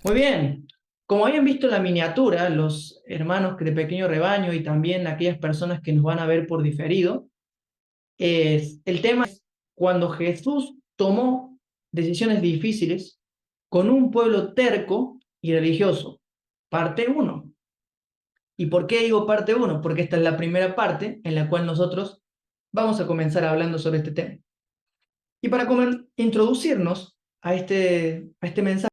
Muy bien. Como habían visto en la miniatura, los hermanos de Pequeño Rebaño y también aquellas personas que nos van a ver por diferido, el tema es cuando Jesús tomó decisiones difíciles con un pueblo terco y religioso. Parte uno. ¿Y por qué digo parte uno? Porque esta es la primera parte en la cual nosotros vamos a comenzar hablando sobre este tema. Y para introducirnos a este mensaje,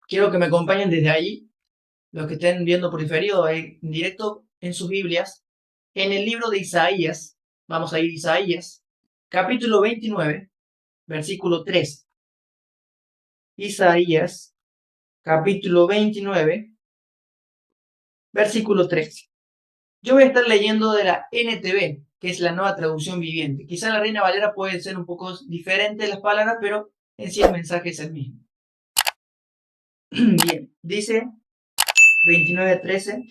quiero que me acompañen desde allí los que estén viendo por diferido en directo en sus Biblias, en el libro de Isaías. Vamos a ir a Isaías, capítulo 29, versículo 3. Isaías, capítulo 29, versículo 3. Yo voy a estar leyendo de la NTV, que es la nueva traducción viviente. Quizá la Reina Valera puede ser un poco diferente las palabras, pero en sí el mensaje es el mismo. Bien, dice 29:13.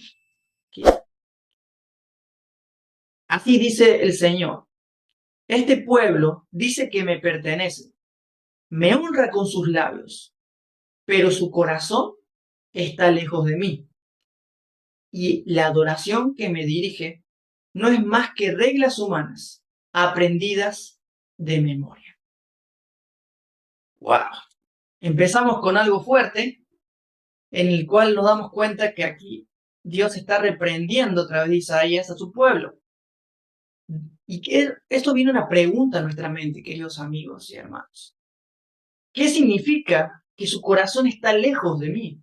Así dice el Señor. Este pueblo dice que me pertenece, me honra con sus labios, pero su corazón está lejos de mí. Y la adoración que me dirige no es más que reglas humanas aprendidas de memoria. ¡Wow! Empezamos con algo fuerte, en el cual nos damos cuenta que aquí Dios está reprendiendo a través de Isaías a su pueblo. Y que esto viene una pregunta a nuestra mente, queridos amigos y hermanos. ¿Qué significa que su corazón está lejos de mí?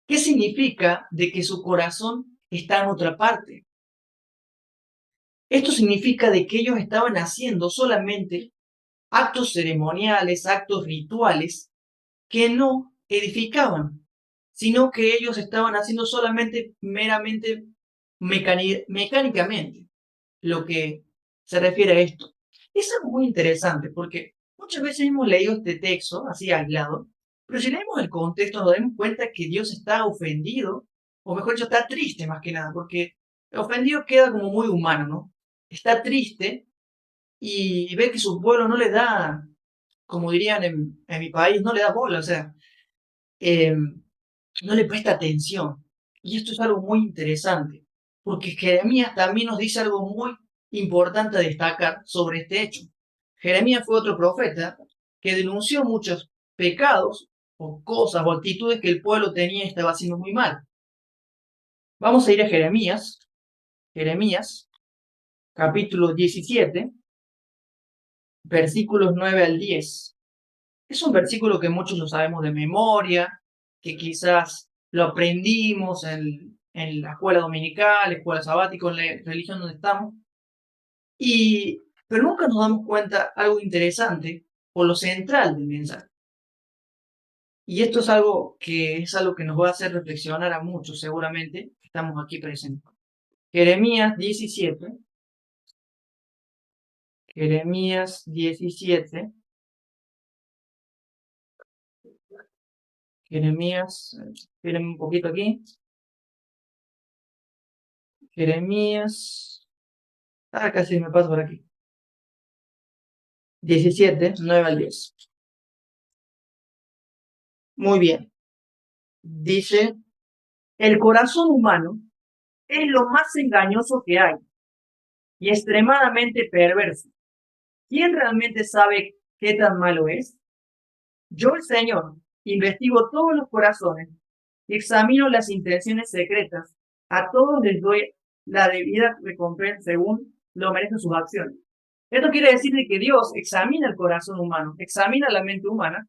¿Qué significa de que su corazón está en otra parte? Esto significa de que ellos estaban haciendo solamente actos ceremoniales, actos rituales que no edificaban, sino que ellos estaban haciendo solamente meramente mecánicamente lo que se refiere a esto. Es algo muy interesante porque muchas veces hemos leído este texto así aislado, pero si leemos el contexto nos damos cuenta que Dios está ofendido, o mejor dicho, está triste más que nada, porque ofendido queda como muy humano, ¿no? Está triste y ve que su pueblo no le da, como dirían en mi país, no le da bola, o sea, eh, no le presta atención. Y esto es algo muy interesante, porque Jeremías también nos dice algo muy importante a destacar sobre este hecho. Jeremías fue otro profeta que denunció muchos pecados o cosas o actitudes que el pueblo tenía y estaba haciendo muy mal. Vamos a ir a Jeremías, capítulo 17, versículos 9 al 10. Es un versículo que muchos lo sabemos de memoria, que quizás lo aprendimos en la escuela dominical, escuela sabática, en la religión donde estamos, pero nunca nos damos cuenta algo interesante o lo central del mensaje. Y esto es algo que nos va a hacer reflexionar a muchos, seguramente, que estamos aquí presentes. Jeremías 17, Jeremías 17, Jeremías, espérenme un poquito aquí, Jeremías, casi me paso por aquí. 17, 9 al 10. Muy bien. Dice, el corazón humano es lo más engañoso que hay y extremadamente perverso. ¿Quién realmente sabe qué tan malo es? Yo, el Señor, investigo todos los corazones y examino las intenciones secretas. A todos les doy la debida recompensa según lo merecen sus acciones. Esto quiere decir que Dios examina el corazón humano, examina la mente humana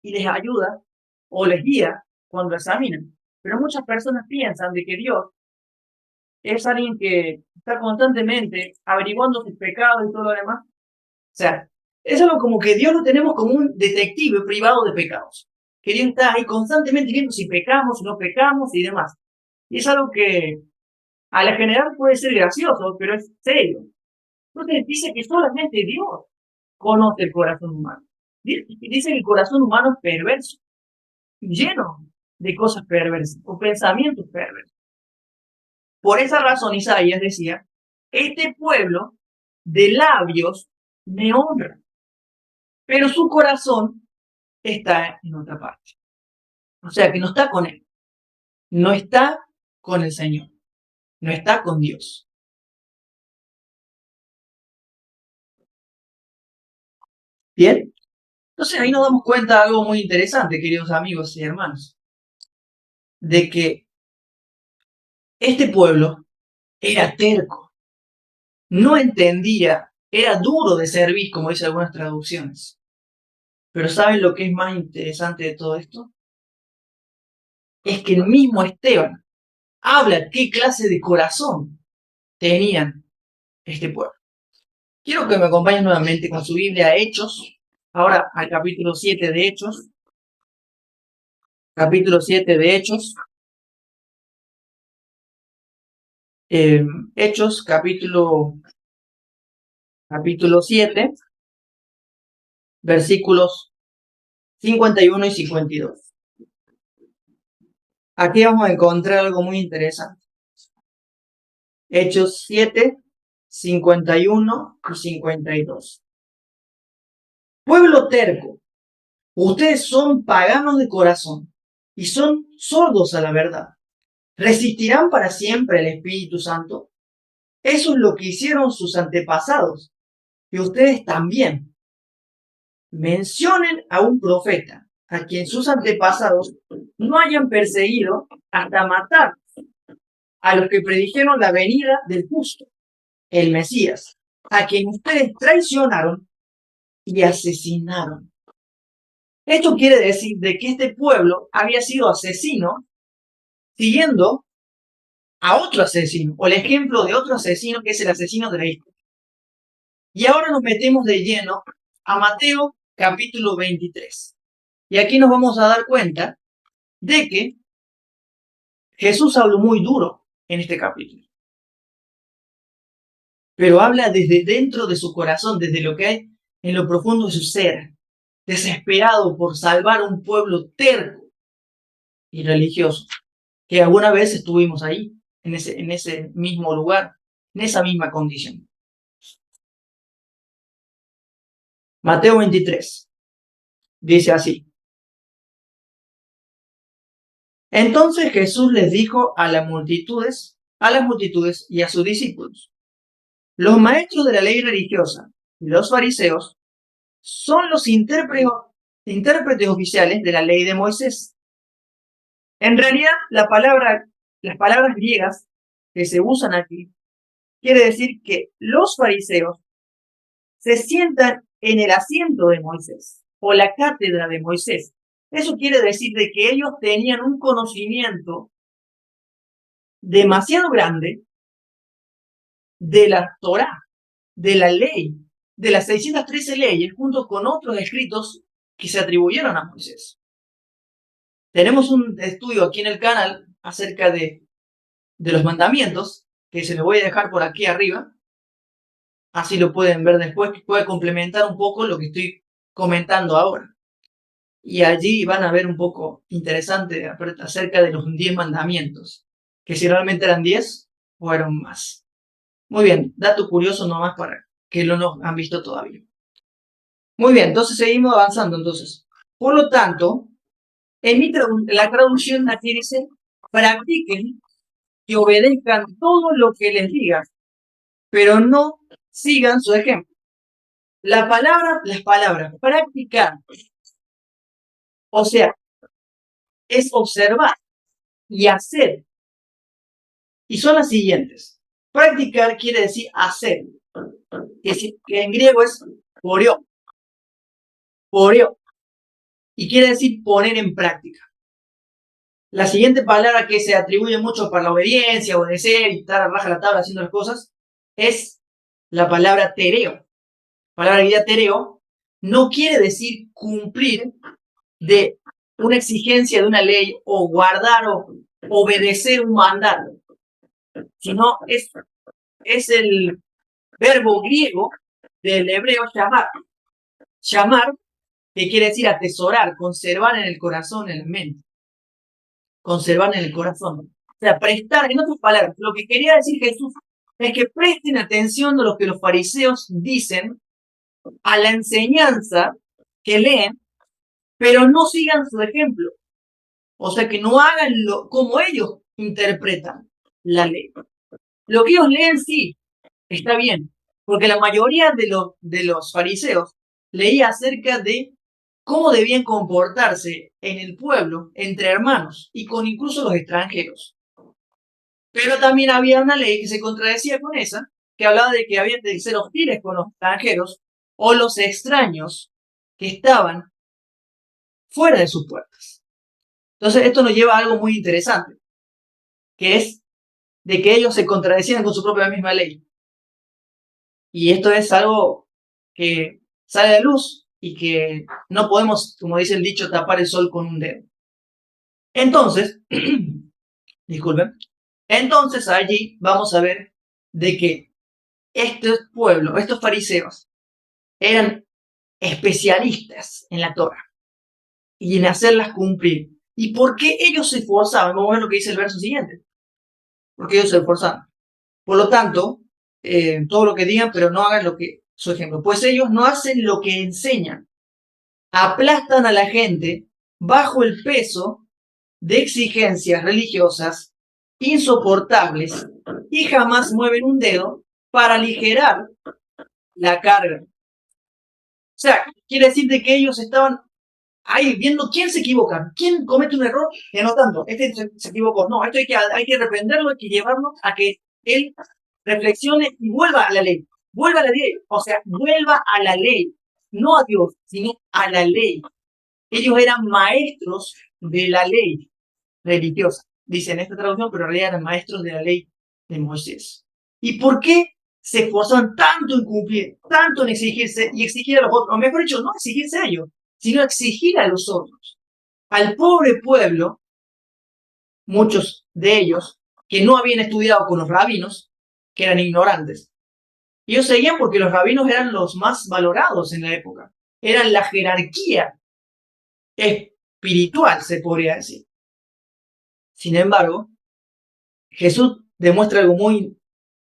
y les ayuda o les guía cuando examinan. Pero muchas personas piensan de que Dios es alguien que está constantemente averiguando sus pecados y todo lo demás. O sea, es algo como que Dios lo tenemos como un detective privado de pecados. Que Dios está ahí constantemente viendo si pecamos, si no pecamos y demás. Y es algo que a la general puede ser gracioso, pero es serio. Entonces dice que solamente Dios conoce el corazón humano. Dice que el corazón humano es perverso, lleno de cosas perversas o pensamientos perversos. Por esa razón Isaías decía, este pueblo de labios me honra, pero su corazón está en otra parte. O sea que no está con Él. No está con el Señor. No está con Dios. ¿Bien? Entonces ahí nos damos cuenta de algo muy interesante, queridos amigos y hermanos, de que este pueblo era terco, no entendía, era duro de servir, como dicen algunas traducciones. Pero ¿saben lo que es más interesante de todo esto? Es que el mismo Esteban habla qué clase de corazón tenían este pueblo. Quiero que me acompañen nuevamente con su Biblia a Hechos, ahora al capítulo 7 de Hechos, capítulo 7 de Hechos, Hechos capítulo 7, versículos 51 y 52. Aquí vamos a encontrar algo muy interesante. Hechos 7, 51 y 52. Pueblo terco, ustedes son paganos de corazón y son sordos a la verdad. ¿Resistirán para siempre el Espíritu Santo? Eso es lo que hicieron sus antepasados, y ustedes también. Mencionen a un profeta a quien sus antepasados no hayan perseguido hasta matar a los que predijeron la venida del justo, el Mesías, a quien ustedes traicionaron y asesinaron. Esto quiere decir de que este pueblo había sido asesino siguiendo a otro asesino, o el ejemplo de otro asesino que es el asesino de la historia. Y ahora nos metemos de lleno a Mateo capítulo 23. Y aquí nos vamos a dar cuenta de que Jesús habló muy duro en este capítulo. Pero habla desde dentro de su corazón, desde lo que hay en lo profundo de su ser, desesperado por salvar a un pueblo terco y religioso, que alguna vez estuvimos ahí, en ese mismo lugar, en esa misma condición. Mateo 23 dice así. Entonces Jesús les dijo a las multitudes y a sus discípulos: los maestros de la ley religiosa y los fariseos son los intérpretes oficiales de la ley de Moisés. En realidad, las palabras griegas que se usan aquí quiere decir que los fariseos se sientan en el asiento de Moisés o la cátedra de Moisés. Eso quiere decir de que ellos tenían un conocimiento demasiado grande de la Torá, de la ley, de las 613 leyes, junto con otros escritos que se atribuyeron a Moisés. Tenemos un estudio aquí en el canal acerca de los mandamientos, que se los voy a dejar por aquí arriba, así lo pueden ver después, que puede complementar un poco lo que estoy comentando ahora. Y allí van a ver un poco interesante acerca de los 10 mandamientos, que si realmente eran 10 o eran más. Muy bien, dato curioso nomás para que no nos han visto todavía. Muy bien, entonces seguimos avanzando entonces. Por lo tanto, la traducción aquí dice: practiquen y obedezcan todo lo que les diga, pero no sigan su ejemplo. Las palabras practicar, o sea, es observar y hacer. Y son las siguientes. Practicar quiere decir hacer. Que en griego es poreo. Poreo. Y quiere decir poner en práctica. La siguiente palabra que se atribuye mucho para la obediencia, obedecer y estar a raja la tabla haciendo las cosas, es la palabra tereo. La palabra griega tereo no quiere decir cumplir de una exigencia de una ley o guardar o obedecer un mandato, sino es el verbo griego del hebreo llamar. Llamar, que quiere decir atesorar, conservar en el corazón, en la mente. Conservar en el corazón. O sea, prestar, en otras palabras, lo que quería decir Jesús es que presten atención a lo que los fariseos dicen, a la enseñanza que leen, pero no sigan su ejemplo. O sea, que no hagan como ellos interpretan la ley. Lo que ellos leen sí, está bien, porque la mayoría de los fariseos leía acerca de cómo debían comportarse en el pueblo, entre hermanos y con incluso los extranjeros. Pero también había una ley que se contradecía con esa, que hablaba de que había de ser hostiles con los extranjeros o los extraños que estaban fuera de sus puertas. Entonces, esto nos lleva a algo muy interesante, que es de que ellos se contradecían con su propia misma ley. Y esto es algo que sale a la luz y que no podemos, como dice el dicho, tapar el sol con un dedo. Entonces, disculpen, entonces allí vamos a ver de que este pueblo, estos fariseos, eran especialistas en la Torah y en hacerlas cumplir. ¿Y por qué ellos se esforzaban? Vamos a ver lo que dice el verso siguiente. Porque ellos se esforzaban. Por lo tanto, todo lo que digan, pero no hagan lo que, su ejemplo. Pues ellos no hacen lo que enseñan. Aplastan a la gente bajo el peso de exigencias religiosas insoportables y jamás mueven un dedo para aligerar la carga. O sea, quiere decir de que ellos estaban ahí viendo quién se equivoca, quién comete un error y anotando, este se equivocó, no, esto hay que reprenderlo, hay que llevarlo a que él reflexione y vuelva a la ley, vuelva a la ley, o sea, vuelva a la ley, no a Dios, sino a la ley. Ellos eran maestros de la ley religiosa, dicen esta traducción, pero en realidad eran maestros de la ley de Moisés. ¿Y por qué se esforzaban tanto en cumplir, tanto en exigirse y exigir a los otros? O mejor dicho, no exigirse a ellos, sino exigir a los otros. Al pobre pueblo, muchos de ellos, que no habían estudiado con los rabinos, que eran ignorantes, ellos seguían porque los rabinos eran los más valorados en la época. Eran la jerarquía espiritual, se podría decir. Sin embargo, Jesús demuestra algo muy,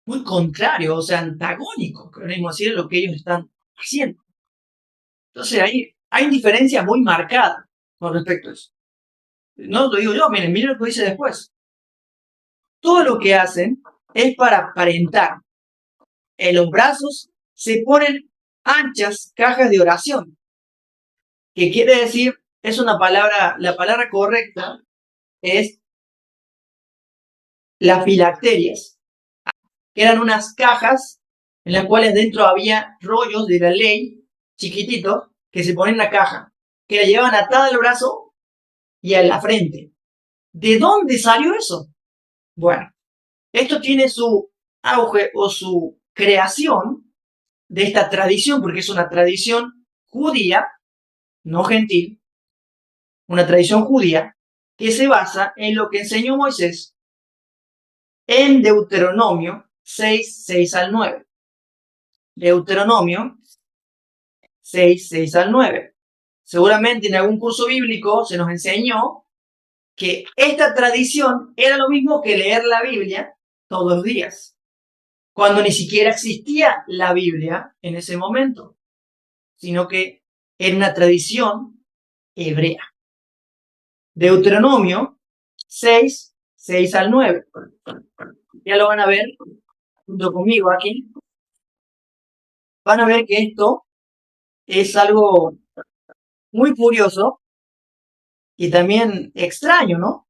muy contrario, o sea, antagónico, queremos decir, lo que ellos están haciendo. Entonces ahí hay diferencia muy marcada con respecto a eso. No lo digo yo, miren lo que dice después. Todo lo que hacen es para aparentar. En los brazos se ponen anchas cajas de oración, que quiere decir, es una palabra, la palabra correcta es las filacterias, que eran unas cajas en las cuales dentro había rollos de la ley, chiquititos, que se ponen en la caja, que la llevaban atada al brazo y a la frente. ¿De dónde salió eso? Bueno, esto tiene su auge o su creación de esta tradición, porque es una tradición judía, no gentil, una tradición judía que se basa en lo que enseñó Moisés en Deuteronomio 6, 6 al 9. Deuteronomio 6, 6 al 9. Seguramente en algún curso bíblico se nos enseñó que esta tradición era lo mismo que leer la Biblia todos los días, cuando ni siquiera existía la Biblia en ese momento, sino que era una tradición hebrea. Deuteronomio 6, 6 al 9. Ya lo van a ver junto conmigo aquí. Van a ver que esto es algo muy curioso y también extraño, ¿no?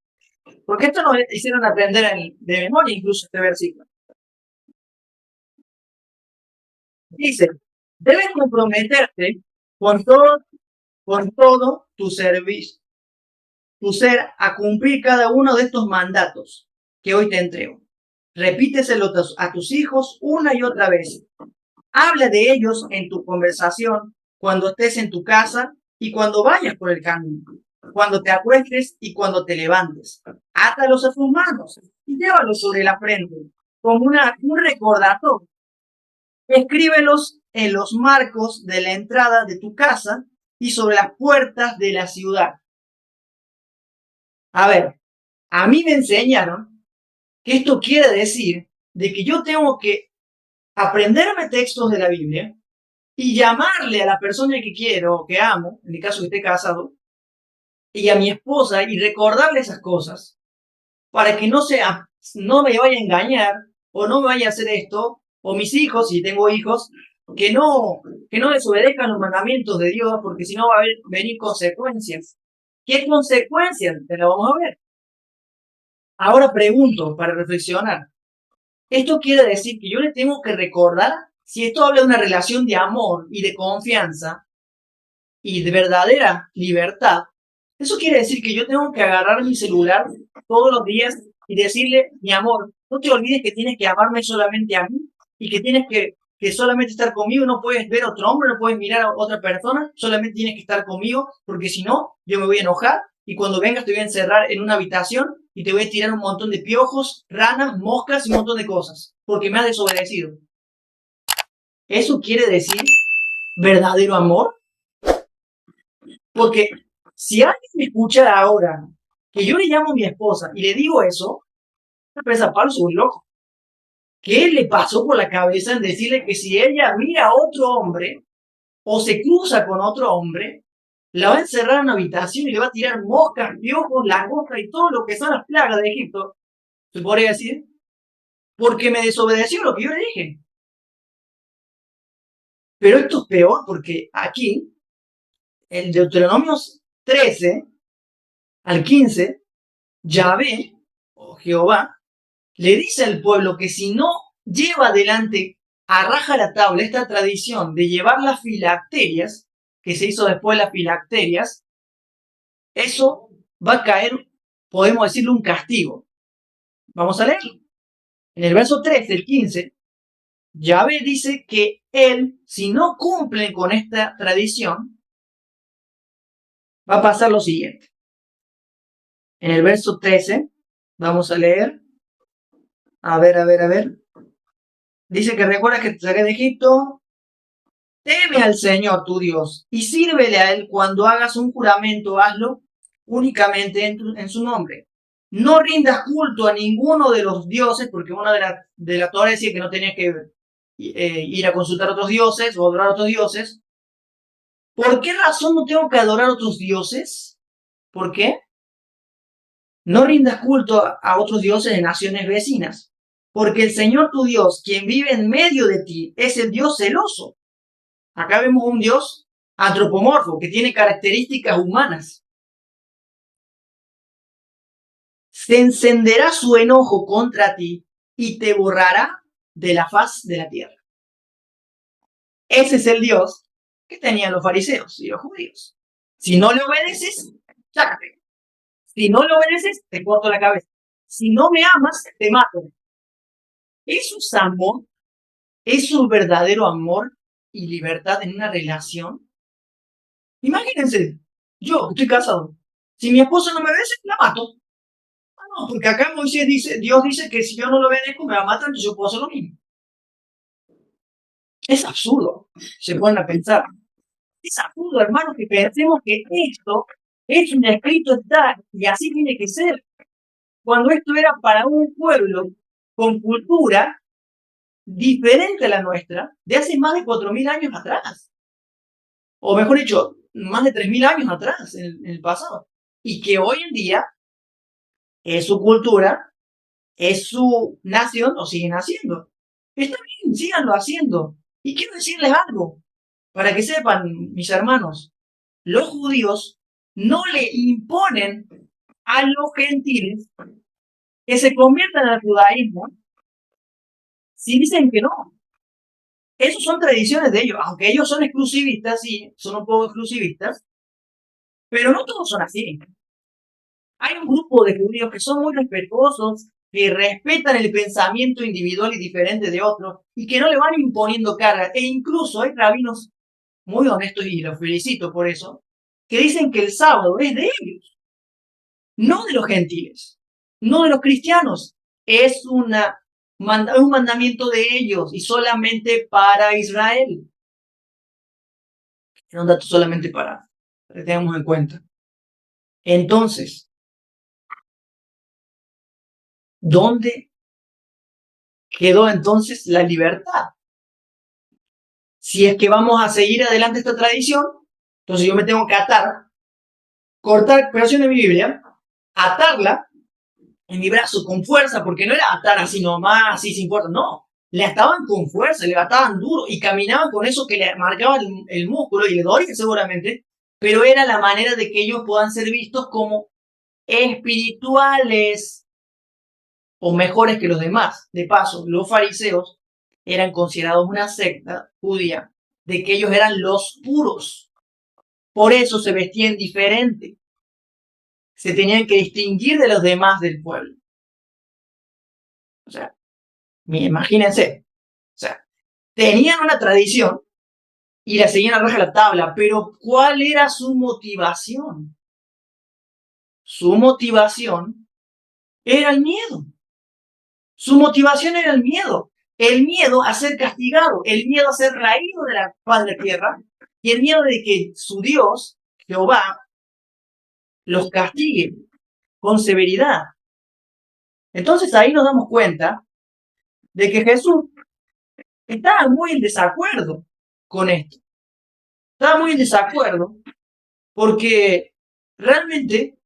Porque esto nos hicieron aprender de memoria incluso este versículo. Dice, debes comprometerte con todo tu servicio, tu ser, a cumplir cada uno de estos mandatos que hoy te entrego. Repíteselo a tus hijos una y otra vez. Habla de ellos en tu conversación, cuando estés en tu casa y cuando vayas por el camino, cuando te acuestes y cuando te levantes. Átalos a tus manos y llévalos sobre la frente, como un recordatorio. Escríbelos en los marcos de la entrada de tu casa y sobre las puertas de la ciudad. A ver, a mí me enseñaron que esto quiere decir de que yo tengo que aprenderme textos de la Biblia y llamarle a la persona que quiero o que amo, en el caso que esté casado, y a mi esposa y recordarle esas cosas para que no me vaya a engañar o no me vaya a hacer esto, o mis hijos, si tengo hijos, que no desobedezcan los mandamientos de Dios, porque si no va a venir consecuencias. ¿Qué consecuencias? Te lo vamos a ver. Ahora pregunto para reflexionar. Esto quiere decir que yo le tengo que recordar, si esto habla de una relación de amor y de confianza y de verdadera libertad, eso quiere decir que yo tengo que agarrar mi celular todos los días y decirle, mi amor, no te olvides que tienes que amarme solamente a mí y que tienes que solamente estar conmigo, no puedes ver a otro hombre, no puedes mirar a otra persona, solamente tienes que estar conmigo, porque si no, yo me voy a enojar y cuando vengas te voy a encerrar en una habitación y te voy a tirar un montón de piojos, ranas, moscas y un montón de cosas, porque me has desobedecido. ¿Eso quiere decir verdadero amor? Porque si alguien me escucha ahora que yo le llamo a mi esposa y le digo eso, me piensa, Pablo, soy loco. ¿Qué le pasó por la cabeza en decirle que si ella mira a otro hombre o se cruza con otro hombre, la va a encerrar en una habitación y le va a tirar moscas, piojos, langostas y todo lo que son las plagas de Egipto? ¿Se podría decir? Porque me desobedeció lo que yo le dije. Pero esto es peor porque aquí, en Deuteronomio 13 al 15, Yahvé, o Jehová, le dice al pueblo que si no lleva adelante a raja la tabla esta tradición de llevar las filacterias, que se hizo después las filacterias, eso va a caer, podemos decirlo, un castigo. Vamos a leerlo. En el verso 13, el 15, Yahvé dice que él, si no cumple con esta tradición, va a pasar lo siguiente. En el verso 13, vamos a leer. A ver. Dice que recuerda que te saqué de Egipto. Teme al Señor tu Dios y sírvele a Él cuando hagas un juramento, hazlo únicamente en su nombre. No rindas culto a ninguno de los dioses, porque una de la Torah decía que no tenías que ir a consultar a otros dioses o adorar a otros dioses. ¿Por qué razón no tengo que adorar a otros dioses? ¿Por qué? No rindas culto a otros dioses de naciones vecinas, porque el Señor tu Dios, quien vive en medio de ti, es el Dios celoso. Acá vemos un Dios antropomorfo que tiene características humanas. Se encenderá su enojo contra ti y te borrará de la faz de la tierra. Ese es el Dios que tenían los fariseos y los judíos. Si no le obedeces, sácate. Si no le obedeces, te corto la cabeza. Si no me amas, te mato. Eso es amor, eso es verdadero amor y libertad en una relación. Imagínense, yo estoy casado. Si mi esposa no me obedece, la mato. No, porque acá Dios dice que si yo no lo obedezco me va a matar, entonces yo puedo hacer lo mismo. Es absurdo, se ponen a pensar. Es absurdo, hermano, que pensemos que esto es un escrito está y así tiene que ser. Cuando esto era para un pueblo con cultura diferente a la nuestra, de hace más de 4.000 años atrás. O mejor dicho, más de 3.000 años atrás, en el pasado. Y que hoy en día es su cultura, es su nación, lo siguen haciendo. Está bien, síganlo haciendo. Y quiero decirles algo, para que sepan, mis hermanos, los judíos no le imponen a los gentiles que se conviertan al judaísmo si dicen que no. Esas son tradiciones de ellos, aunque ellos son exclusivistas, sí, son un poco exclusivistas, pero no todos son así. Hay un grupo de judíos que son muy respetuosos, que respetan el pensamiento individual y diferente de otros y que no le van imponiendo carga. E incluso hay rabinos muy honestos, y los felicito por eso, que dicen que el sábado es de ellos, no de los gentiles, no de los cristianos. Es un mandamiento de ellos y solamente para Israel. Es un dato solamente para que tengamos en cuenta. Entonces, ¿dónde quedó entonces la libertad? Si es que vamos a seguir adelante esta tradición, entonces yo me tengo que atar cortar, pero así en mi Biblia, atarla en mi brazo con fuerza, porque no era atar así nomás, así sin fuerza, no. Le ataban con fuerza, le ataban duro y caminaban con eso que le marcaba el músculo y le dolía seguramente, pero era la manera de que ellos puedan ser vistos como espirituales o mejores que los demás. De paso, los fariseos eran considerados una secta judía de que ellos eran los puros. Por eso se vestían diferente. Se tenían que distinguir de los demás del pueblo. O sea, imagínense. O sea, tenían una tradición y la seguían a rajatabla, pero ¿cuál era su motivación? Su motivación era el miedo. Su motivación era el miedo a ser castigado, el miedo a ser raído de la faz de la tierra y el miedo de que su Dios, Jehová, los castigue con severidad. Entonces ahí nos damos cuenta de que Jesús estaba muy en desacuerdo con esto. Estaba muy en desacuerdo porque realmente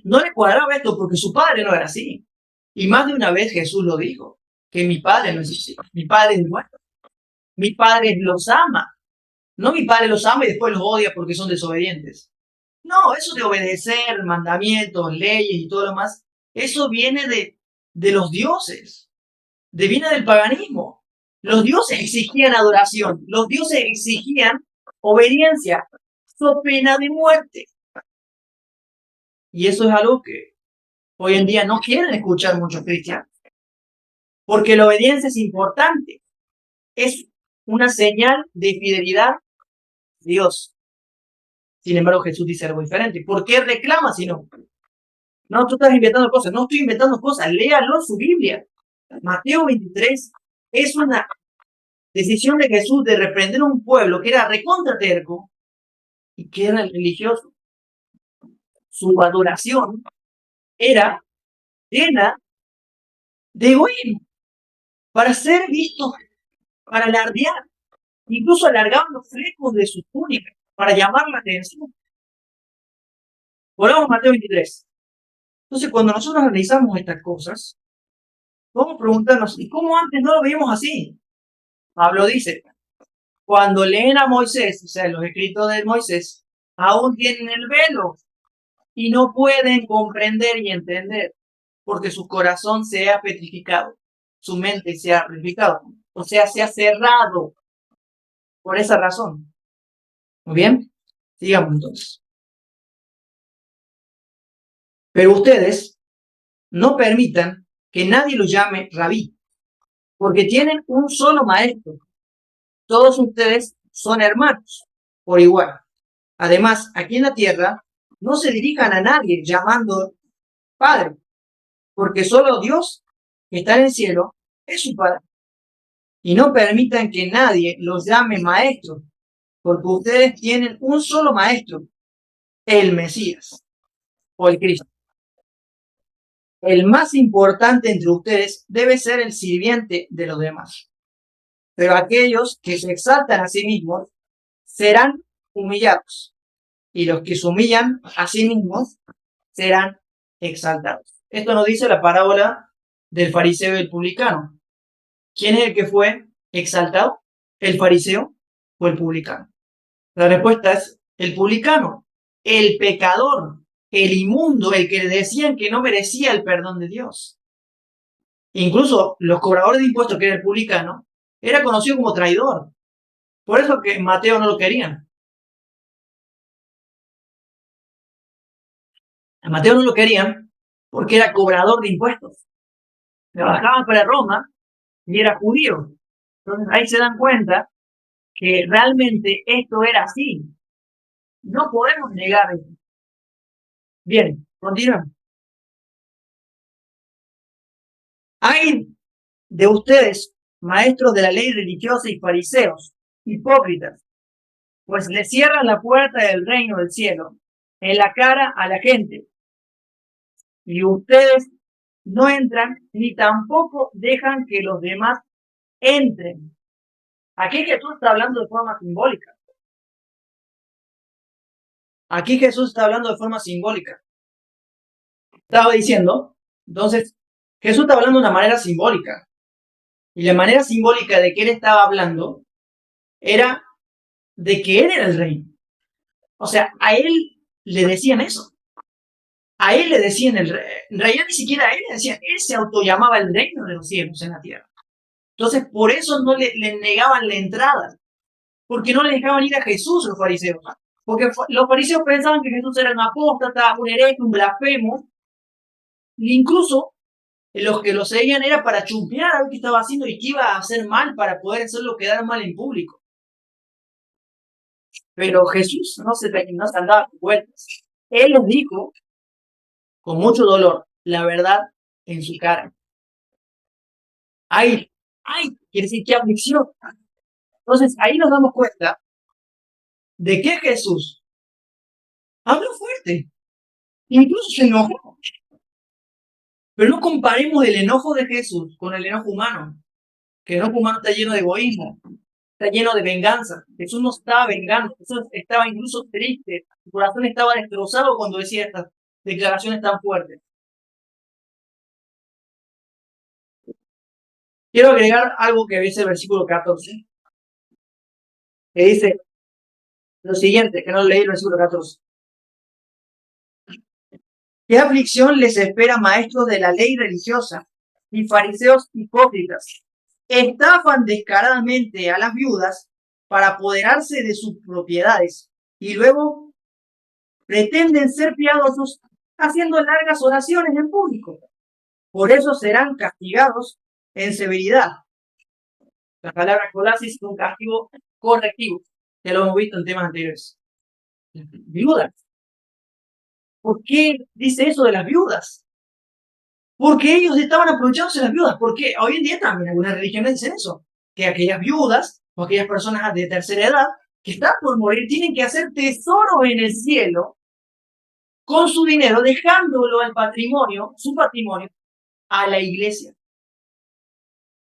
no le cuadraba esto porque su padre no era así. Y más de una vez Jesús lo dijo, que mi padre no es así. Mi padre es bueno. Mi padre los ama. No mi padre los ama y después los odia porque son desobedientes. No, eso de obedecer mandamientos, leyes y todo lo demás, eso viene de los dioses, viene del paganismo. Los dioses exigían adoración, los dioses exigían obediencia, so pena de muerte. Y eso es algo que hoy en día no quieren escuchar muchos cristianos, porque la obediencia es importante, es una señal de fidelidad a Dios. Sin embargo, Jesús dice algo diferente. ¿Por qué reclama si no? No, tú estás inventando cosas. No estoy inventando cosas. Léalo en su Biblia. Mateo 23 es una decisión de Jesús de reprender a un pueblo que era recontra terco y que era el religioso. Su adoración era llena de egoísmo para ser visto, para alardear. Incluso alargaban los flecos de su túnica para llamar la atención. Volvamos a Mateo 23. Entonces, cuando nosotros analizamos estas cosas, vamos a preguntarnos, ¿y cómo antes no lo veíamos así? Pablo dice, cuando leen a Moisés, o sea, los escritos de Moisés, aún tienen el velo y no pueden comprender y entender, porque su corazón se ha petrificado, su mente se ha petrificado, o sea, se ha cerrado por esa razón. Muy bien, sigamos entonces. Pero ustedes no permitan que nadie los llame rabí, porque tienen un solo maestro. Todos ustedes son hermanos, por igual. Además, aquí en la tierra, no se dirijan a nadie llamando Padre, porque solo Dios, que está en el cielo, es su Padre. Y no permitan que nadie los llame maestro, porque ustedes tienen un solo maestro, el Mesías o el Cristo. El más importante entre ustedes debe ser el sirviente de los demás. Pero aquellos que se exaltan a sí mismos serán humillados, y los que se humillan a sí mismos serán exaltados. Esto nos dice la parábola del fariseo y el publicano. ¿Quién es el que fue exaltado? ¿El fariseo o el publicano? La respuesta es el publicano, el pecador, el inmundo, el que le decían que no merecía el perdón de Dios. Incluso los cobradores de impuestos, que era el publicano, era conocido como traidor. Por eso que Mateo no lo querían. A Mateo no lo querían porque era cobrador de impuestos. Trabajaba para Roma y era judío. Entonces ahí se dan cuenta que realmente esto era así. No podemos negar eso. Bien, continuamos. Hay de ustedes, maestros de la ley religiosa y fariseos, hipócritas, pues le cierran la puerta del reino del cielo en la cara a la gente. Y ustedes no entran ni tampoco dejan que los demás entren. Aquí Jesús está hablando de forma simbólica. Aquí Jesús está hablando de forma simbólica. Estaba diciendo, entonces, Jesús está hablando de una manera simbólica. Y la manera simbólica de que él estaba hablando era de que él era el rey. O sea, a él le decían eso. A él le decían el rey. En realidad ni siquiera a él le decían, él se autollamaba el reino de los cielos en la tierra. Entonces, por eso no le negaban la entrada. Porque no le dejaban ir a Jesús los fariseos. Porque los fariseos pensaban que Jesús era un apóstata, un hereje, un blasfemo. E incluso los que lo seguían era para chumpear a ver qué estaba haciendo y qué iba a hacer mal para poder hacerlo quedar mal en público. Pero Jesús no se andaba con vueltas. Él les dijo, con mucho dolor, la verdad en su cara. ¡Ay! Quiere decir qué aflicción. Entonces ahí nos damos cuenta de que Jesús habló fuerte, incluso se enojó. Pero no comparemos el enojo de Jesús con el enojo humano, que el enojo humano está lleno de egoísmo, está lleno de venganza. Jesús no estaba vengando, Jesús estaba incluso triste, su corazón estaba destrozado cuando decía estas declaraciones tan fuertes. Quiero agregar algo que dice el versículo 14, que dice lo siguiente, que no leí el versículo 14. ¿Qué aflicción les espera, maestros de la ley religiosa y fariseos hipócritas? Estafan descaradamente a las viudas para apoderarse de sus propiedades y luego pretenden ser piadosos haciendo largas oraciones en público. Por eso serán castigados en severidad. La palabra colasis es un castigo correctivo. Ya lo hemos visto en temas anteriores. Viudas. ¿Por qué dice eso de las viudas? Porque ellos estaban aprovechándose de las viudas. Porque hoy en día también algunas religiones dicen eso. Que aquellas viudas o aquellas personas de tercera edad que están por morir tienen que hacer tesoro en el cielo con su dinero, dejándolo al patrimonio, su patrimonio, a la iglesia.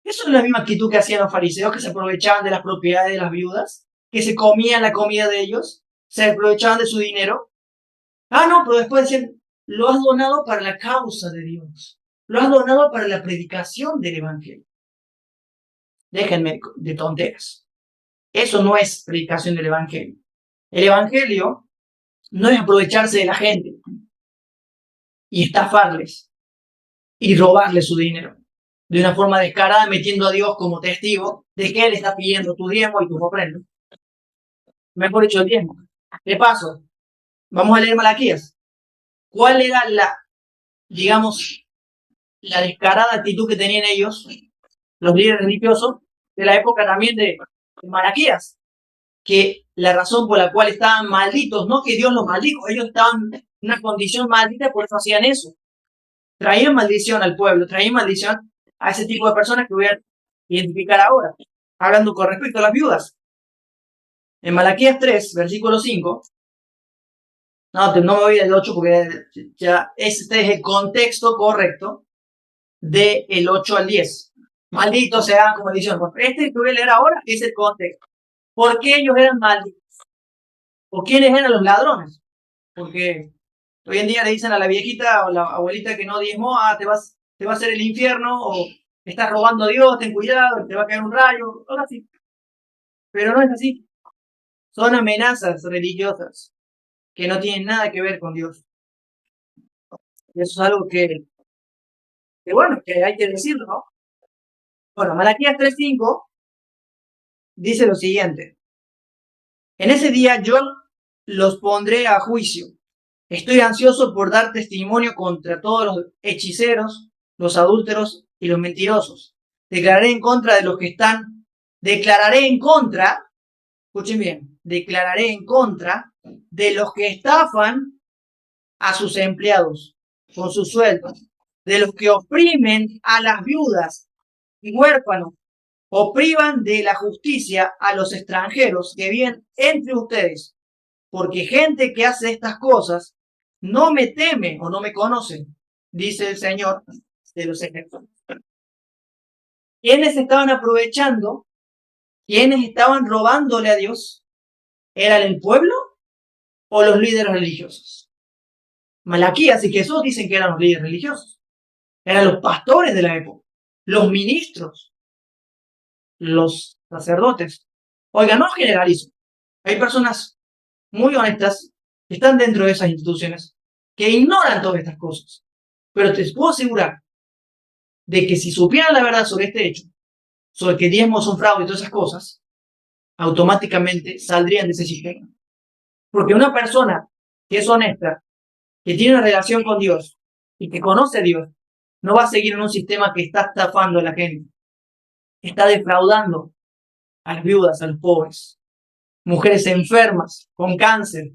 Eso es la misma actitud que hacían los fariseos, que se aprovechaban de las propiedades de las viudas, que se comían la comida de ellos, se aprovechaban de su dinero. Ah, no, pero después decían, lo has donado para la causa de Dios. Lo has donado para la predicación del Evangelio. Déjenme de tonteras. Eso no es predicación del Evangelio. El Evangelio no es aprovecharse de la gente y estafarles y robarles su dinero de una forma descarada, metiendo a Dios como testigo de que Él está pidiendo tu diezmo y tu ofrenda. Mejor dicho, el diezmo. De paso, vamos a leer Malaquías. ¿Cuál era digamos, la descarada actitud que tenían ellos, los líderes religiosos, de la época también de Malaquías? Que la razón por la cual estaban malditos, no que Dios los maldijo, ellos estaban en una condición maldita, por eso hacían eso. Traían maldición al pueblo, traían maldición a ese tipo de personas que voy a identificar ahora, hablando con respecto a las viudas. En Malaquías 3, versículo 5, no me voy del 8 porque ya este es el contexto correcto del 8 al 10. Malditos sean como maldición. Este que voy a leer ahora es el contexto. ¿Por qué ellos eran malditos? ¿O quiénes eran los ladrones? Porque hoy en día le dicen a la viejita o la abuelita que no diezmó, te va a hacer el infierno, o estás robando a Dios, ten cuidado, te va a caer un rayo, algo así. Pero no es así. Son amenazas religiosas que no tienen nada que ver con Dios. Y eso es algo que bueno, que hay que decirlo, ¿no? Bueno, Malaquías 3:5 dice lo siguiente. En ese día yo los pondré a juicio. Estoy ansioso por dar testimonio contra todos los hechiceros, los adúlteros y los mentirosos. Declararé en contra de los que están, escuchen bien, declararé en contra de los que estafan a sus empleados con sus sueldos, de los que oprimen a las viudas y huérfanos, o privan de la justicia a los extranjeros que viven entre ustedes, porque gente que hace estas cosas no me teme o no me conoce, dice el Señor de los ejércitos. ¿Quiénes estaban aprovechando? ¿Quiénes estaban robándole a Dios? ¿Era el pueblo o los líderes religiosos. Malaquías y Jesús dicen que eran los líderes religiosos. Eran los pastores de la época, los ministros, los sacerdotes. Oiga, no generalizo. Hay personas muy honestas que están dentro de esas instituciones que ignoran todas estas cosas. Pero te puedo asegurar de que si supieran la verdad sobre este hecho, sobre que diezmos son fraude y todas esas cosas, automáticamente saldrían de ese sistema. Porque una persona que es honesta, que tiene una relación con Dios y que conoce a Dios, no va a seguir en un sistema que está estafando a la gente, está defraudando a las viudas, a los pobres, mujeres enfermas, con cáncer,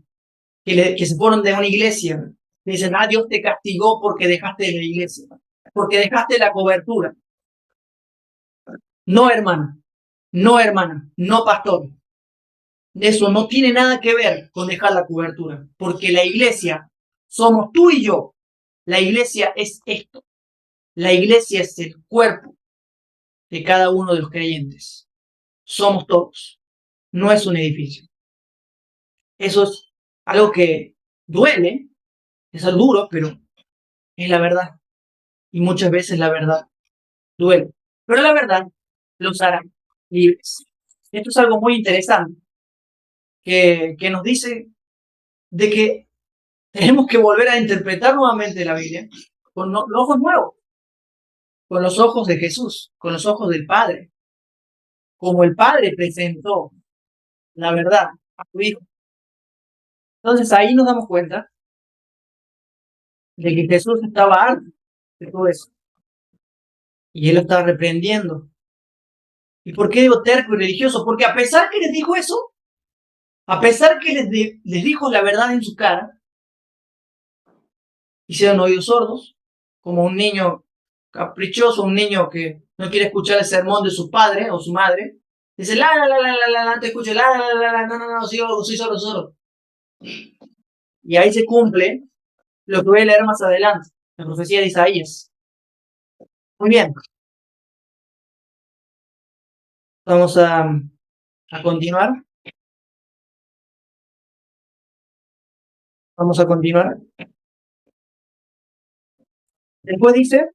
que se fueron de una iglesia. Dicen, Dios te castigó porque dejaste la iglesia, porque dejaste la cobertura. No, hermana, no, hermana, no, pastor. Eso no tiene nada que ver con dejar la cobertura, porque la iglesia somos tú y yo. La iglesia es esto. La iglesia es el cuerpo de cada uno de los creyentes. Somos todos. No es un edificio. Eso es algo que duele, es algo duro, pero es la verdad. Y muchas veces la verdad duele. Pero la verdad los hará libres. Esto es algo muy interesante que nos dice de que tenemos que volver a interpretar nuevamente la Biblia con los ojos nuevos, con los ojos de Jesús, con los ojos del Padre, como el Padre presentó la verdad a su Hijo. Entonces ahí nos damos cuenta de que Jesús estaba harto de todo eso y él lo estaba reprendiendo. ¿Y por qué digo terco y religioso? Porque a pesar que les dijo eso, a pesar que les dijo la verdad en su cara, hicieron oídos sordos, como un niño caprichoso, un niño que no quiere escuchar el sermón de su padre o su madre. Dice, la, te escucho, no, soy solo. Y ahí se cumple lo que voy a leer más adelante, la profecía de Isaías. Muy bien. Vamos a continuar. Vamos a continuar. Después dice,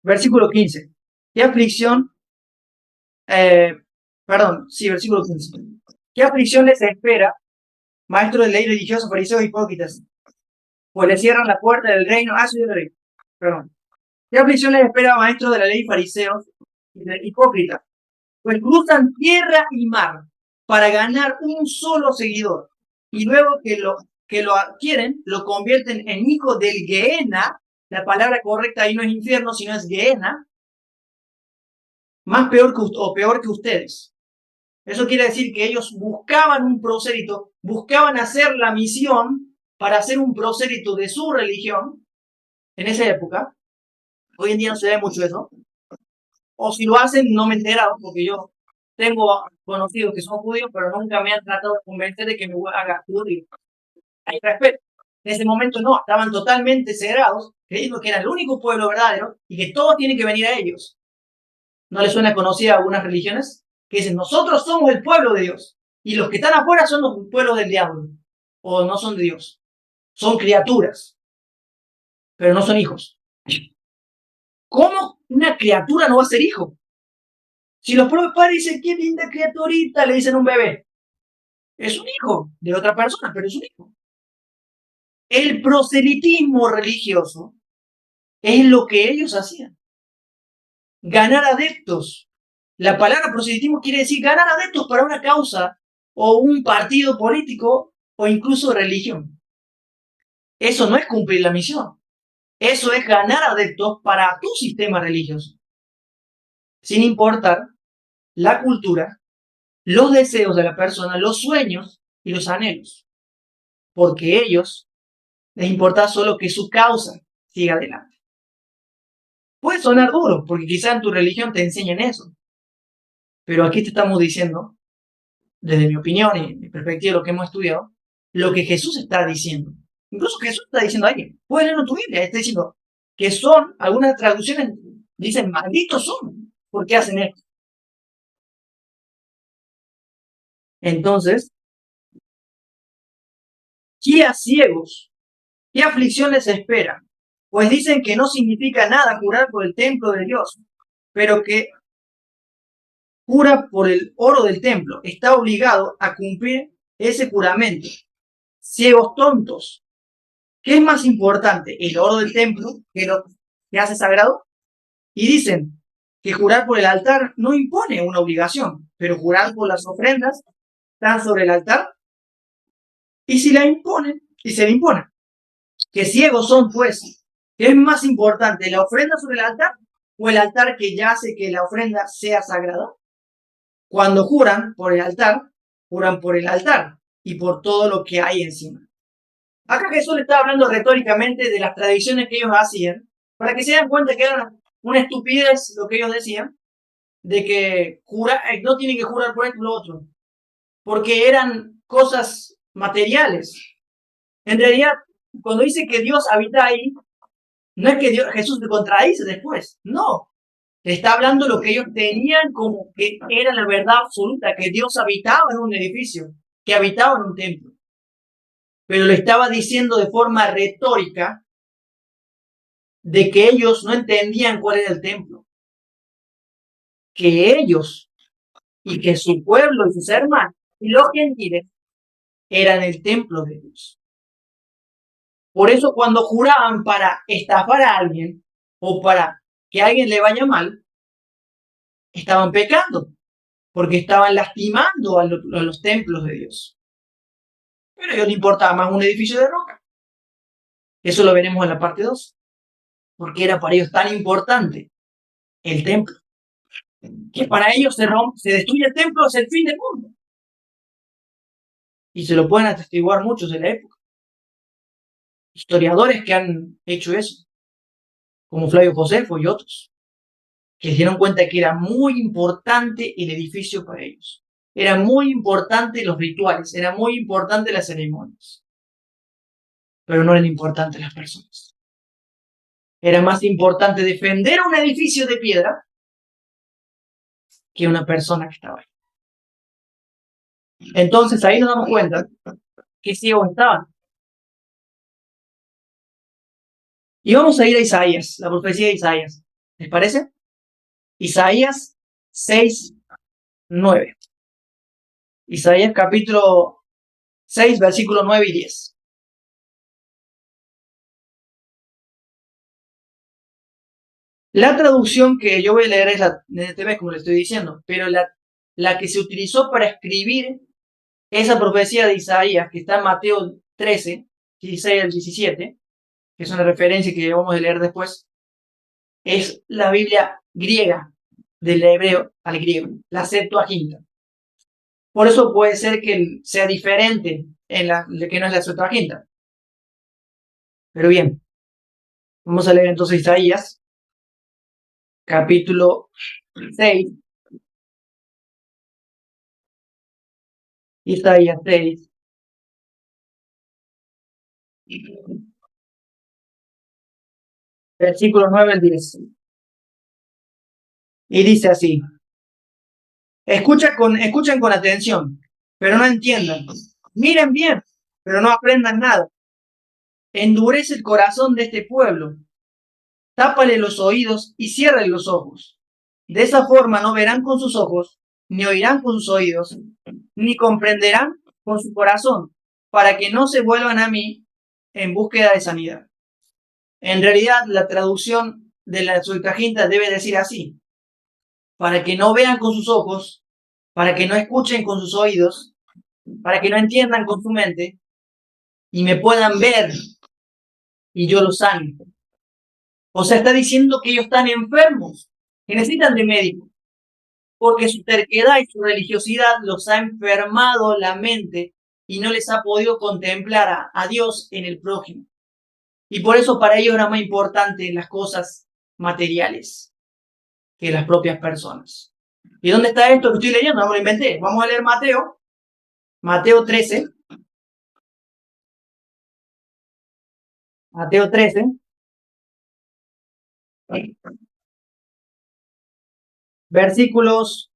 versículo 15. ¿Qué aflicción? Versículo 15. ¿Qué aflicción les espera, maestros de ley religiosos, fariseos y hipócritas? Pues le cierran la puerta del reino. Perdón. ¿Qué aflicción les espera, maestros de la ley, fariseos y hipócritas? Pues cruzan tierra y mar para ganar un solo seguidor. Y luego que lo adquieren, lo convierten en hijo del Gehenna. La palabra correcta ahí no es infierno, sino es Gehenna. Más peor que ustedes. Eso quiere decir que ellos buscaban un prosélito, buscaban hacer la misión para hacer un prosélito de su religión en esa época. Hoy en día no se ve mucho eso. O si lo hacen, no me he enterado, porque yo tengo conocidos que son judíos, pero nunca me han tratado de convencer de que me haga judío. Hay respeto. En ese momento no, estaban totalmente cegados, creyendo que era el único pueblo verdadero y que todos tienen que venir a ellos. ¿No les suena conocida a algunas religiones? Que dicen, nosotros somos el pueblo de Dios y los que están afuera son los pueblos del diablo. O no son de Dios. Son criaturas, pero no son hijos. ¿Cómo una criatura no va a ser hijo? Si los propios padres dicen, qué linda criaturita, le dicen a un bebé. Es un hijo de otra persona, pero es un hijo. El proselitismo religioso es lo que ellos hacían. Ganar adeptos. La palabra proselitismo quiere decir ganar adeptos para una causa o un partido político o incluso religión. Eso no es cumplir la misión. Eso es ganar adeptos para tu sistema religioso. Sin importar la cultura, los deseos de la persona, los sueños y los anhelos. Porque ellos les importa solo que su causa siga adelante. Puede sonar duro, porque quizá en tu religión te enseñen eso. Pero aquí te estamos diciendo, desde mi opinión y mi perspectiva de lo que hemos estudiado, lo que Jesús está diciendo. Incluso Jesús está diciendo a alguien, puedes leerlo en tu Biblia, está diciendo que son, algunas traducciones dicen, malditos son, porque hacen esto. Entonces, guía ciegos, ¿qué aflicción les espera? Pues dicen que no significa nada jurar por el templo de Dios, pero que jura por el oro del templo, está obligado a cumplir ese juramento. Ciegos tontos, ¿qué es más importante, el oro del templo que lo que hace sagrado? Y dicen que jurar por el altar no impone una obligación, pero jurar por las ofrendas están sobre el altar, y si la imponen, y se le impone. Que ciegos son, pues, ¿qué es más importante, la ofrenda sobre el altar o el altar que ya hace que la ofrenda sea sagrada? Cuando juran por el altar, juran por el altar y por todo lo que hay encima. Acá Jesús le está hablando retóricamente de las tradiciones que ellos hacían, para que se den cuenta que era una estupidez lo que ellos decían, de que no tienen que jurar por esto y lo otro, porque eran cosas materiales. En realidad, cuando dice que Dios habita ahí, no es que Jesús se contradice después, no. Está hablando lo que ellos tenían como que era la verdad absoluta, que Dios habitaba en un edificio, que habitaba en un templo. Pero le estaba diciendo de forma retórica de que ellos no entendían cuál era el templo. Que ellos y que su pueblo y sus hermanos y los gentiles eran el templo de Dios. Por eso cuando juraban para estafar a alguien o para que a alguien le vaya mal, estaban pecando, porque estaban lastimando a los templos de Dios. Pero a ellos les importaba más un edificio de roca. Eso lo veremos en la parte 2, porque era para ellos tan importante el templo, que para ellos se destruye el templo, es el fin del mundo. Y se lo pueden atestiguar muchos de la época. Historiadores que han hecho eso, como Flavio Josefo y otros, que se dieron cuenta que era muy importante el edificio para ellos. Era muy importante los rituales, era muy importante las ceremonias. Pero no eran importantes las personas. Era más importante defender un edificio de piedra que una persona que estaba ahí. Entonces ahí nos damos cuenta que ciegos estaban. Y vamos a ir a Isaías, la profecía de Isaías. ¿Les parece? Isaías 6:9. Isaías capítulo 6, versículos 9 y 10. La traducción que yo voy a leer es la NTV, como le estoy diciendo, pero la que se utilizó para escribir esa profecía de Isaías, que está en Mateo 13, 16 al 17, que es una referencia que vamos a leer después, es la Biblia griega, del hebreo al griego, la Septuaginta. Por eso puede ser que sea diferente que no es la Septuaginta. Pero bien, vamos a leer entonces Isaías, capítulo 6. Isaías 6. Versículos 9 al 10. Y dice así: escuchan con atención, pero no entiendan. Miren bien, pero no aprendan nada. Endurece el corazón de este pueblo. Tápale los oídos y ciérrale los ojos. De esa forma no verán con sus ojos, ni oirán con sus oídos, ni comprenderán con su corazón, para que no se vuelvan a mí en búsqueda de sanidad. En realidad, la traducción de la Septuaginta debe decir así: para que no vean con sus ojos, para que no escuchen con sus oídos, para que no entiendan con su mente y me puedan ver y yo los sane. O sea, está diciendo que ellos están enfermos, que necesitan de médico, porque su terquedad y su religiosidad los ha enfermado la mente y no les ha podido contemplar a Dios en el prójimo. Y por eso para ellos era más importante las cosas materiales que las propias personas. ¿Y dónde está esto que estoy leyendo? No me lo inventé. Vamos a leer Mateo 13. Mateo 13. Versículos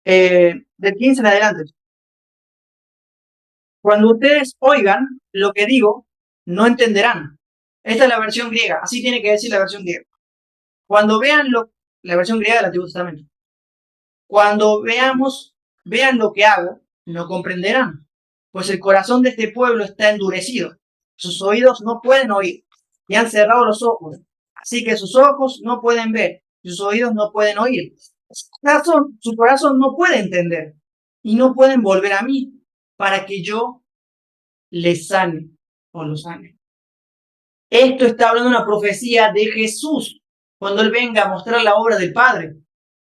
del 15 en adelante. Cuando ustedes oigan lo que digo, no entenderán. Esta es la versión griega, así tiene que decir la versión griega. Cuando vean la versión griega del Antiguo Testamento. Cuando vean lo que hago, no comprenderán, pues el corazón de este pueblo está endurecido. Sus oídos no pueden oír y han cerrado los ojos. Así que sus ojos no pueden ver, sus oídos no pueden oír. Su corazón no puede entender y no pueden volver a mí para que yo les sane o los sane. Esto está hablando de una profecía de Jesús, cuando Él venga a mostrar la obra del Padre.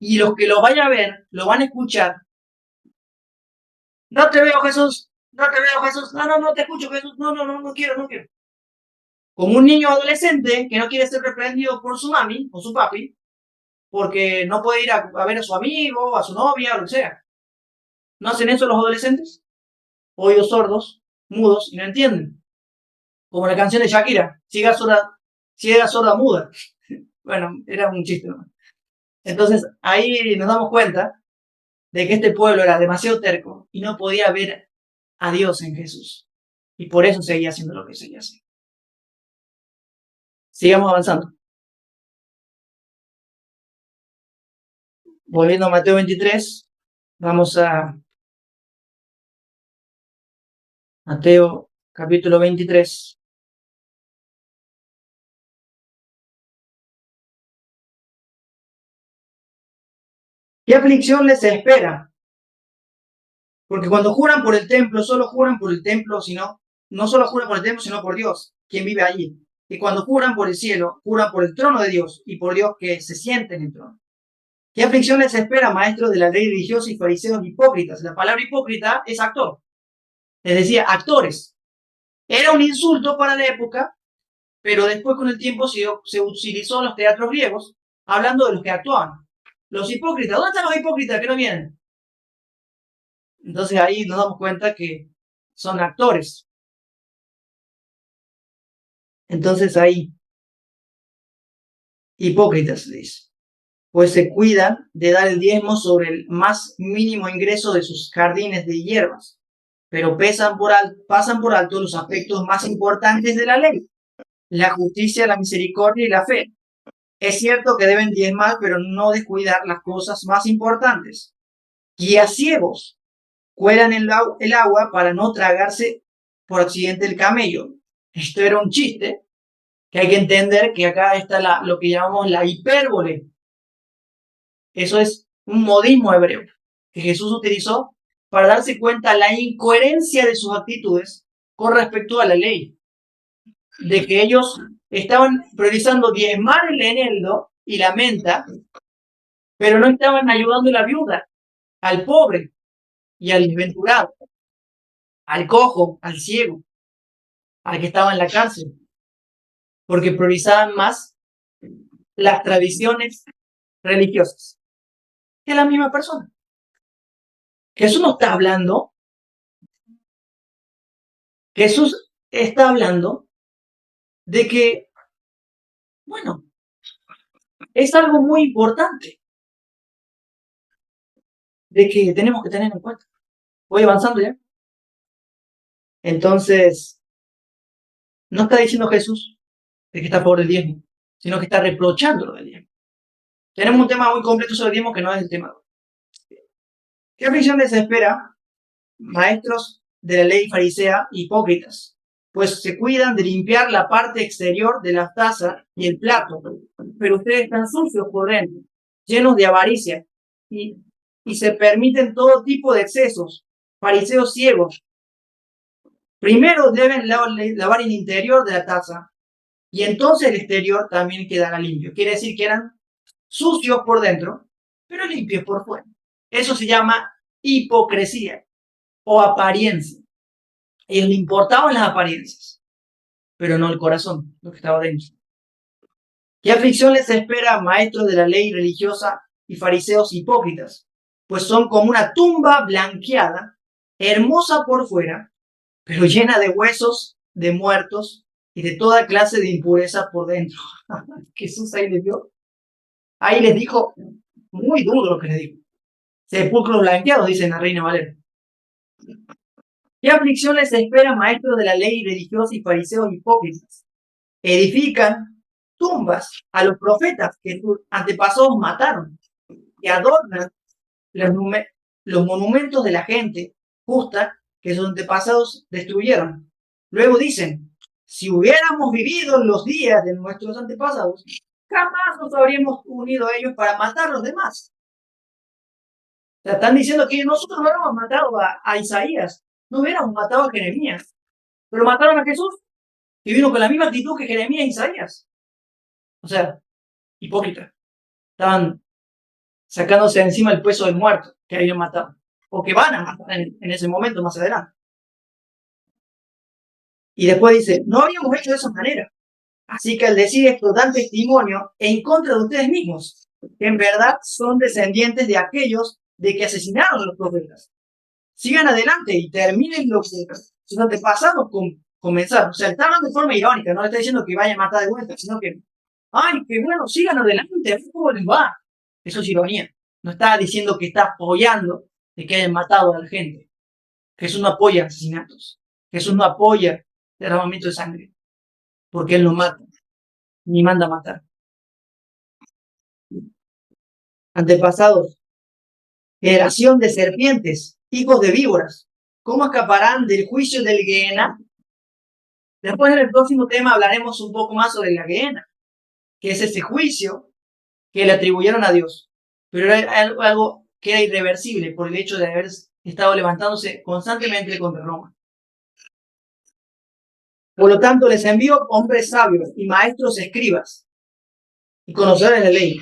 Y los que lo vayan a ver, lo van a escuchar. No te veo, Jesús. No te veo, Jesús. No, no, no te escucho, Jesús. No, no, no, no quiero, no quiero. Como un niño adolescente que no quiere ser reprendido por su mami o su papi, porque no puede ir a ver a su amigo, a su novia, o lo que sea. ¿No hacen eso los adolescentes? Oídos sordos, mudos y no entienden. Como la canción de Shakira, ciega, sorda, muda. Bueno, era un chiste, ¿no? Entonces, ahí nos damos cuenta de que este pueblo era demasiado terco y no podía ver a Dios en Jesús. Y por eso seguía haciendo lo que seguía haciendo. Sigamos avanzando. Volviendo a Mateo 23, vamos a Mateo capítulo 23. ¿Qué aflicción les espera? Porque cuando juran por el templo, solo juran por el templo, no solo juran por el templo, sino por Dios, quien vive allí. Y cuando juran por el cielo, juran por el trono de Dios y por Dios que se siente en el trono. ¿Qué aflicción les espera, maestros de la ley religiosa y fariseos hipócritas? La palabra hipócrita es actor. Les decía, actores. Era un insulto para la época, pero después con el tiempo se utilizó en los teatros griegos, hablando de los que actuaban. Los hipócritas, ¿dónde están los hipócritas que no vienen? Entonces ahí nos damos cuenta que son actores. Entonces ahí, hipócritas, dice, pues se cuidan de dar el diezmo sobre el más mínimo ingreso de sus jardines de hierbas, pero pasan por alto los aspectos más importantes de la ley, la justicia, la misericordia y la fe. Es cierto que deben diezmar, pero no descuidar las cosas más importantes. Guías ciegos cuelan el agua para no tragarse por accidente el camello. Esto era un chiste, que hay que entender que acá está lo que llamamos la hipérbole. Eso es un modismo hebreo que Jesús utilizó para darse cuenta la incoherencia de sus actitudes con respecto a la ley. De que ellos estaban priorizando diezmar el eneldo y la menta, pero no estaban ayudando a la viuda, al pobre y al desventurado, al cojo, al ciego, al que estaba en la cárcel, porque priorizaban más las tradiciones religiosas que la misma persona. Jesús no está hablando, Jesús está hablando de que, bueno, es algo muy importante de que tenemos que tener en cuenta. Voy avanzando ya. Entonces, no está diciendo Jesús de que está a favor del diezmo, sino que está reprochando lo del diezmo. Tenemos un tema muy completo sobre el diezmo que no es el tema. ¿Qué aflicción les espera, maestros de la ley farisea hipócritas? Pues se cuidan de limpiar la parte exterior de la taza y el plato, pero ustedes están sucios por dentro, llenos de avaricia, y se permiten todo tipo de excesos. Fariseos ciegos. Primero deben lavar el interior de la taza y entonces el exterior también quedará limpio. Quiere decir que eran sucios por dentro, pero limpios por fuera. Eso se llama hipocresía o apariencia. A ellos le importaban las apariencias, pero no el corazón, lo que estaba dentro. ¿Qué aflicción les espera, maestros de la ley religiosa y fariseos hipócritas? Pues son como una tumba blanqueada, hermosa por fuera, pero llena de huesos, de muertos y de toda clase de impureza por dentro. Jesús ahí les dijo, muy duro lo que les dijo. Sepulcros blanqueados, dice la Reina Valera. ¿Qué aflicción les espera, maestros de la ley, religiosos y fariseos hipócritas? Edifican tumbas a los profetas que sus antepasados mataron y adornan los, los monumentos de la gente justa que sus antepasados destruyeron. Luego dicen, si hubiéramos vivido en los días de nuestros antepasados, jamás nos habríamos unido a ellos para matar a los demás. O sea, están diciendo que nosotros no hubiéramos matado a Isaías, no hubiéramos matado a Jeremías, pero mataron a Jesús, que vino con la misma actitud que Jeremías y Isaías. O sea, hipócrita. Estaban sacándose encima el peso del muerto que habían matado, o que van a matar en ese momento más adelante. Y después dice, no habíamos hecho de esa manera. Así que al decir esto dan testimonio en contra de ustedes mismos, que en verdad son descendientes de aquellos de que asesinaron a los profetas. Sigan adelante y terminen lo que sus antepasados comenzaron. O sea, está hablando de forma irónica, no le está diciendo que vayan a matar de vuelta, sino que, ay, que bueno, sigan adelante, a ver cómo les va. Eso es ironía. No está diciendo que está apoyando de que hayan matado a la gente. Jesús no apoya asesinatos. Jesús no apoya derramamiento de sangre, porque Él no mata, ni manda a matar. Antepasados, generación de serpientes, hijos de víboras, ¿cómo escaparán del juicio del Gehenna? Después en el próximo tema hablaremos un poco más sobre la Gehenna, que es ese juicio que le atribuyeron a Dios, pero era algo que era irreversible por el hecho de haber estado levantándose constantemente contra Roma. Por lo tanto, les envío hombres sabios y maestros escribas y conocedores de la ley.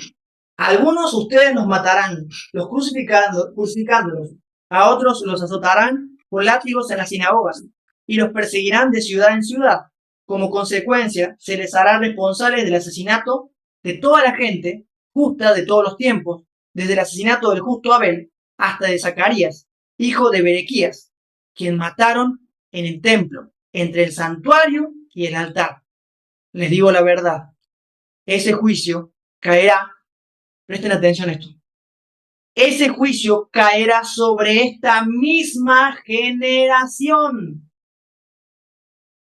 A algunos ustedes los matarán, los crucificándolos. A otros los azotarán con látigos en las sinagogas y los perseguirán de ciudad en ciudad. Como consecuencia, se les hará responsables del asesinato de toda la gente justa de todos los tiempos, desde el asesinato del justo Abel hasta de Zacarías, hijo de Berequías, quien mataron en el templo, entre el santuario y el altar. Les digo la verdad, ese juicio caerá, presten atención a esto, ese juicio caerá sobre esta misma generación.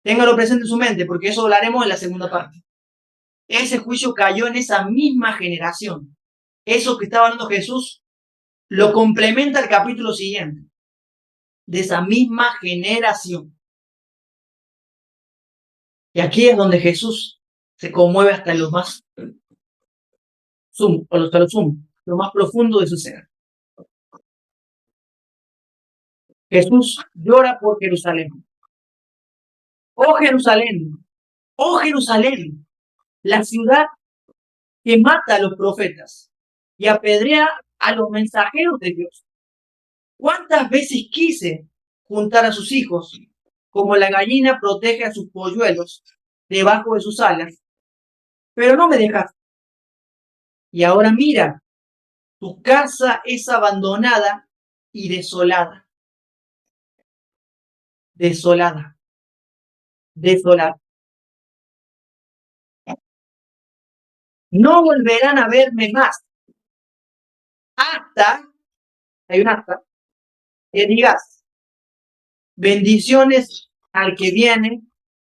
Téngalo presente en su mente, porque eso hablaremos en la segunda parte. Ese juicio cayó en esa misma generación. Eso que estaba hablando Jesús lo complementa el capítulo siguiente, de esa misma generación. Y aquí es donde Jesús se conmueve hasta lo más sumo, lo más profundo de su ser. Jesús llora por Jerusalén. Oh Jerusalén, oh Jerusalén, la ciudad que mata a los profetas y apedrea a los mensajeros de Dios. ¿Cuántas veces quise juntar a sus hijos, como la gallina protege a sus polluelos debajo de sus alas, pero no me dejaste? Y ahora mira, tu casa es abandonada y desolada. Desolada. Desolada. No volverán a verme más hasta, hay un hasta, que digas, bendiciones al que viene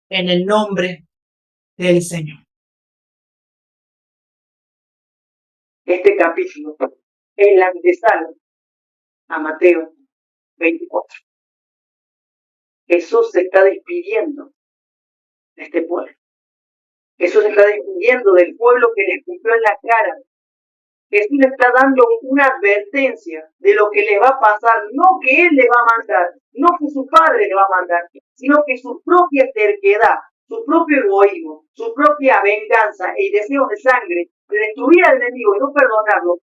en el nombre del Señor. Este capítulo es la antesala a Mateo 24. Jesús se está despidiendo de este pueblo. Jesús se está despidiendo del pueblo que le escupió en la cara. Jesús le está dando una advertencia de lo que le va a pasar, no que Él le va a mandar, no que su Padre le va a mandar, sino que su propia terquedad, su propio egoísmo, su propia venganza y deseo de sangre, de destruir al enemigo y no perdonarlo,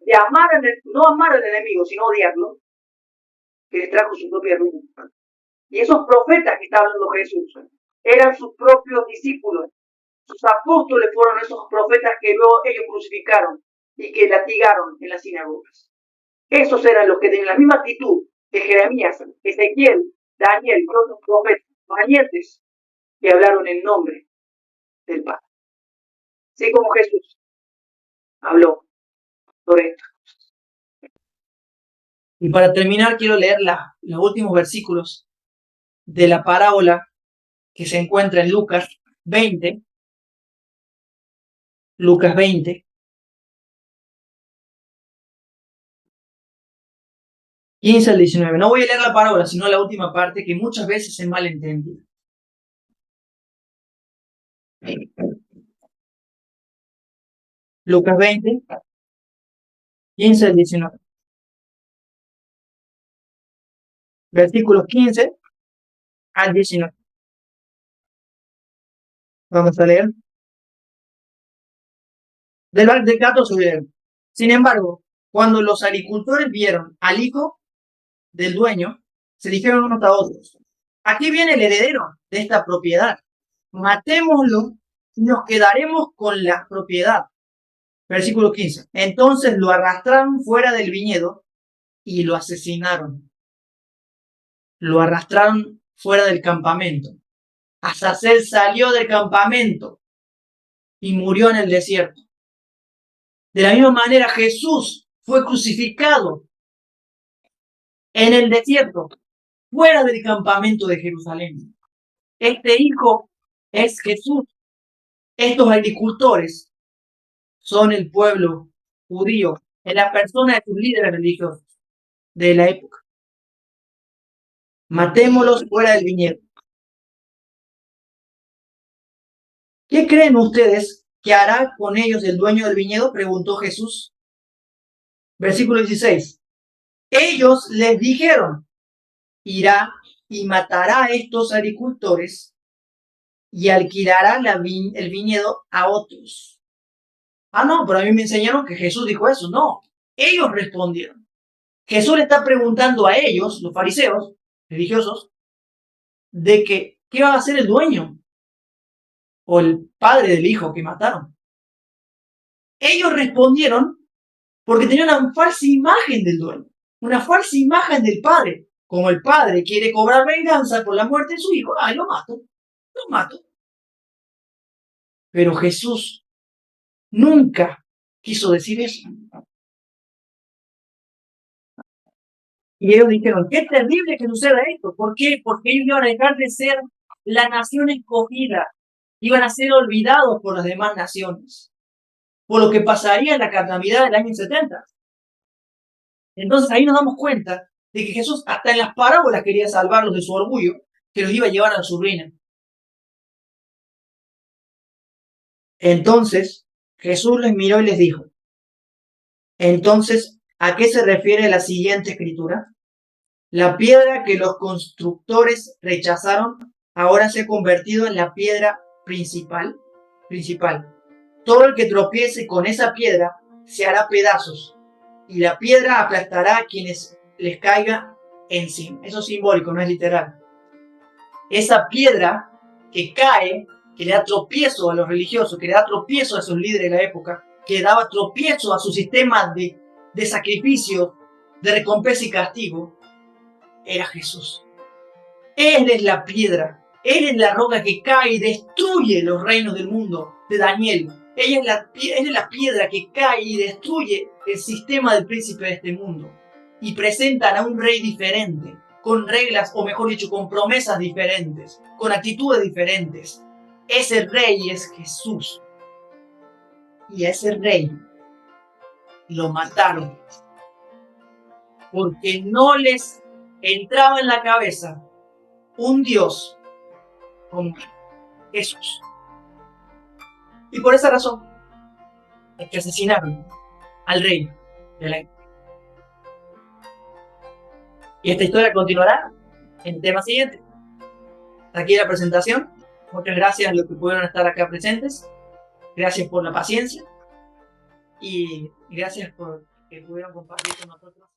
de no amar al enemigo, sino odiarlo, que les trajo su propia ruina. Y esos profetas que está hablando Jesús eran sus propios discípulos. Sus apóstoles fueron esos profetas que luego ellos crucificaron y que latigaron en las sinagogas. Esos eran los que tenían la misma actitud que Jeremías, Ezequiel, Daniel y otros profetas valientes que hablaron en nombre del Padre. Así como Jesús habló sobre esto. Y para terminar, quiero leer los últimos versículos de la parábola que se encuentra en Lucas 20. Lucas 20. 15 al 19. No voy a leer la parábola, sino la última parte que muchas veces es mal entendida. Lucas 20, 15 al 19. Versículos 15 al 19. Vamos a leer. Del 14 voy a leer. Sin embargo, cuando los agricultores vieron al hijo del dueño, se dijeron unos a otros: aquí viene el heredero de esta propiedad. Matémoslo y nos quedaremos con la propiedad. Versículo 15. Entonces lo arrastraron fuera del viñedo y lo asesinaron. Lo arrastraron fuera del campamento. Azazel salió del campamento y murió en el desierto. De la misma manera, Jesús fue crucificado en el desierto, fuera del campamento de Jerusalén. Este hijo es Jesús. Estos agricultores son el pueblo judío, en la persona de sus líderes religiosos de la época. Matémoslos fuera del viñedo. ¿Qué creen ustedes que hará con ellos el dueño del viñedo?, preguntó Jesús. Versículo 16. Ellos les dijeron: irá y matará a estos agricultores y alquilará el viñedo a otros. Ah, no, pero a mí me enseñaron que Jesús dijo eso. No, ellos respondieron. Jesús le está preguntando a ellos, los fariseos religiosos, de que qué va a hacer el dueño o el padre del hijo que mataron. Ellos respondieron porque tenían una falsa imagen del dueño, una falsa imagen del padre. Como el padre quiere cobrar venganza por la muerte de su hijo, ¡ay, lo mato! Pero Jesús nunca quiso decir eso. Y ellos dijeron: qué terrible que suceda esto. ¿Por qué? Porque ellos iban a dejar de ser la nación escogida, iban a ser olvidados por las demás naciones, por lo que pasaría en la calamidad del año 70. Entonces ahí nos damos cuenta de que Jesús hasta en las parábolas quería salvarlos de su orgullo, que los iba a llevar a su ruina. Entonces Jesús les miró y les dijo: entonces, ¿a qué se refiere la siguiente escritura? La piedra que los constructores rechazaron ahora se ha convertido en la piedra principal. Todo el que tropiece con esa piedra se hará pedazos, y la piedra aplastará a quienes les caiga encima. Eso es simbólico, no es literal. Esa piedra que cae, que le da tropiezo a los religiosos, que le da tropiezo a esos líderes de la época, que daba tropiezo a su sistema de sacrificio, de recompensa y castigo, era Jesús. Él es la piedra, Él es la roca que cae y destruye los reinos del mundo de Daniel. Él es la piedra que cae y destruye el sistema del príncipe de este mundo. Y presentan a un rey diferente, con reglas, o mejor dicho, con promesas diferentes, con actitudes diferentes. Ese rey es Jesús. Y a ese rey lo mataron porque no les entraba en la cabeza un Dios como Jesús. Y por esa razón es que asesinaron al rey de la época. Y esta historia continuará en el tema siguiente. Hasta aquí la presentación. Muchas gracias a los que pudieron estar acá presentes. Gracias por la paciencia. Y gracias por que pudieron compartir con nosotros.